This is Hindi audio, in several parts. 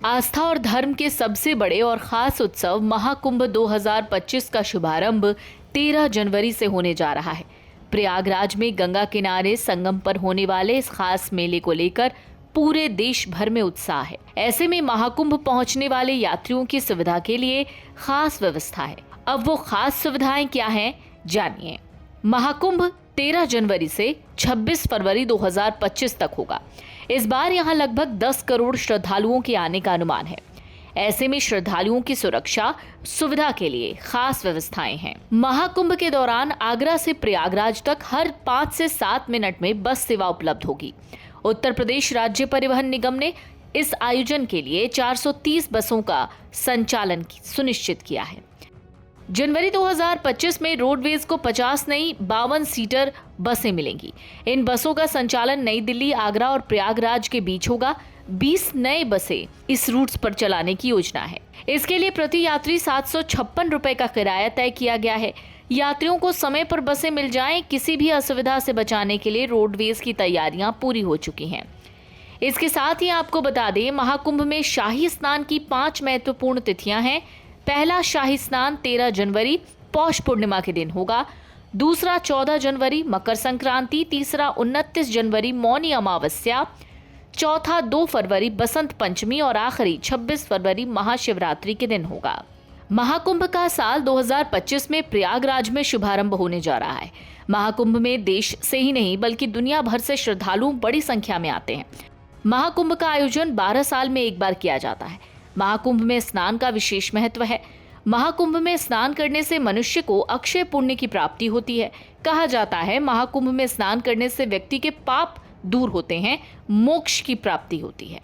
आस्था और धर्म के सबसे बड़े और खास उत्सव महाकुंभ 2025 का शुभारंभ 13 जनवरी से होने जा रहा है। प्रयागराज में गंगा किनारे संगम पर होने वाले इस खास मेले को लेकर पूरे देश भर में उत्साह है। ऐसे में महाकुंभ पहुंचने वाले यात्रियों की सुविधा के लिए खास व्यवस्था है। अब वो खास सुविधाएं क्या हैं, जानिए। महाकुंभ 13 जनवरी से 26 फरवरी 2025 तक होगा। इस बार यहां लगभग 10 करोड़ श्रद्धालुओं के आने का अनुमान है। ऐसे में श्रद्धालुओं की सुरक्षा सुविधा के लिए खास व्यवस्थाएं हैं। महाकुंभ के दौरान आगरा से प्रयागराज तक हर 5 से 7 मिनट में बस सेवा उपलब्ध होगी। उत्तर प्रदेश राज्य परिवहन निगम ने इस आयोजन के लिए 430 बसों का संचालन सुनिश्चित किया है। जनवरी 2025 में रोडवेज को 50 नई 52 सीटर बसें मिलेंगी। इन बसों का संचालन नई दिल्ली, आगरा और प्रयागराज के बीच होगा। 20 नए बसें इस रूट्स पर चलाने की योजना है। इसके लिए प्रति यात्री 756 रुपए का किराया तय किया गया है। यात्रियों को समय पर बसें मिल जाएं, किसी भी असुविधा से बचाने के लिए रोडवेज की तैयारियां पूरी हो चुकी हैं। इसके साथ ही आपको बता दें, महाकुंभ में शाही स्नान की 5 महत्वपूर्ण तिथियां हैं। पहला शाही स्नान 13 जनवरी पौष पूर्णिमा के दिन होगा। दूसरा 14 जनवरी मकर संक्रांति, तीसरा 29 जनवरी मौनी अमावस्या, चौथा 2 फरवरी बसंत पंचमी और आखिरी 26 फरवरी महाशिवरात्रि के दिन होगा। महाकुंभ का साल 2025 में प्रयागराज में शुभारंभ होने जा रहा है। महाकुंभ में देश से ही नहीं बल्कि दुनिया भर से श्रद्धालु बड़ी संख्या में आते हैं। महाकुंभ का आयोजन 12 साल में एक बार किया जाता है। महाकुंभ में स्नान का विशेष महत्व है। महाकुंभ में स्नान करने से मनुष्य को अक्षय पुण्य की प्राप्ति होती है। कहा जाता है महाकुंभ में स्नान करने से व्यक्ति के पाप दूर होते हैं, मोक्ष की प्राप्ति होती है।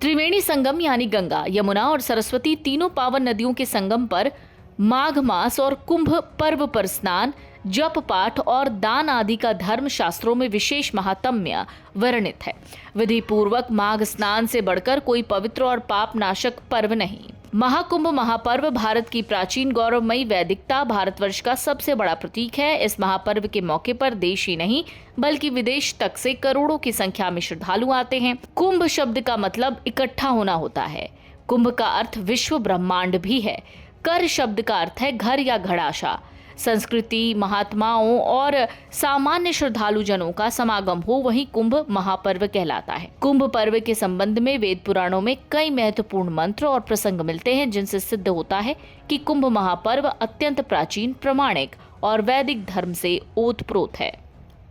त्रिवेणी संगम यानी गंगा, यमुना और सरस्वती तीनों पावन नदियों के संगम पर माघ मास और कुंभ पर्व पर स्नान, जप पाठ और दान आदि का धर्म शास्त्रों में विशेष महात्म्य वर्णित है। विधि पूर्वक माघ स्नान से बढ़कर कोई पवित्र और पाप नाशक पर्व नहीं। महाकुंभ महापर्व भारत की प्राचीन गौरवमयी वैदिकता, भारतवर्ष का सबसे बड़ा प्रतीक है। इस महापर्व के मौके पर देश ही नहीं बल्कि विदेश तक से करोड़ों की संख्या में श्रद्धालु आते हैं। कुंभ शब्द का मतलब इकट्ठा होना होता है। कुंभ का अर्थ विश्व ब्रह्मांड भी है। कर शब्द का अर्थ है घर या घड़ाशा। संस्कृति, महात्माओं और सामान्य श्रद्धालु जनों का समागम हो वही कुंभ महापर्व कहलाता है। कुंभ पर्व के संबंध में वेद पुराणों में कई महत्वपूर्ण मंत्र और प्रसंग मिलते हैं, जिनसे सिद्ध होता है कि कुंभ महापर्व अत्यंत प्राचीन, प्रामाणिक और वैदिक धर्म से ओतप्रोत है।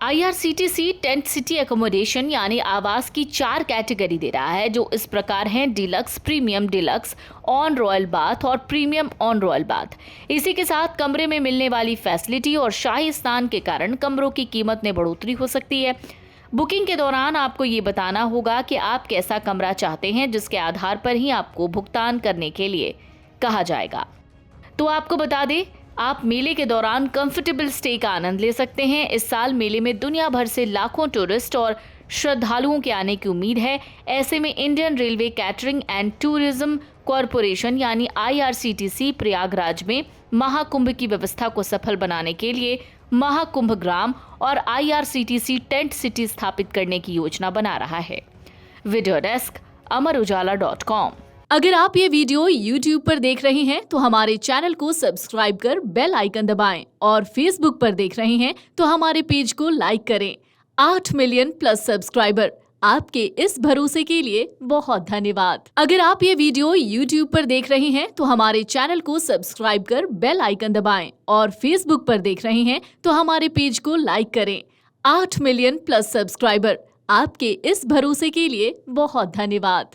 IRCTC टेंट सिटी एकोमोडेशन यानी आवास की 4 कैटेगरी दे रहा है, जो इस प्रकार हैं: deluxe, premium deluxe, on royal bath और प्रीमियम ऑन रॉयल बाथ। इसी के साथ कमरे में मिलने वाली फैसिलिटी और शाही स्नान के कारण कमरों की कीमत में बढ़ोतरी हो सकती है। बुकिंग के दौरान आपको ये बताना होगा कि आप कैसा कमरा चाहते हैं, जिसके आधार पर ही आपको भुगतान करने के लिए कहा जाएगा। तो आपको बता दें, आप मेले के दौरान कंफर्टेबल स्टे का आनंद ले सकते हैं। इस साल मेले में दुनिया भर से लाखों टूरिस्ट और श्रद्धालुओं के आने की उम्मीद है। ऐसे में Indian railway catering and tourism corporation यानी IRCTC प्रयागराज में महाकुंभ की व्यवस्था को सफल बनाने के लिए महाकुंभ ग्राम और IRCTC टेंट सिटी स्थापित करने की योजना बना रहा है। Video desk amarujala.com। अगर आप ये वीडियो YouTube पर देख रहे हैं तो हमारे चैनल को सब्सक्राइब कर बेल आइकन दबाएं और Facebook पर देख रहे हैं तो हमारे पेज को लाइक करें। 8 मिलियन प्लस सब्सक्राइबर, आपके इस भरोसे के लिए बहुत धन्यवाद। अगर आप ये वीडियो YouTube पर देख रहे हैं तो हमारे चैनल को सब्सक्राइब कर बेल आइकन दबाएं और Facebook पर देख रहे हैं तो हमारे पेज को लाइक करें। 8 मिलियन प्लस सब्सक्राइबर, आपके इस भरोसे के लिए बहुत धन्यवाद।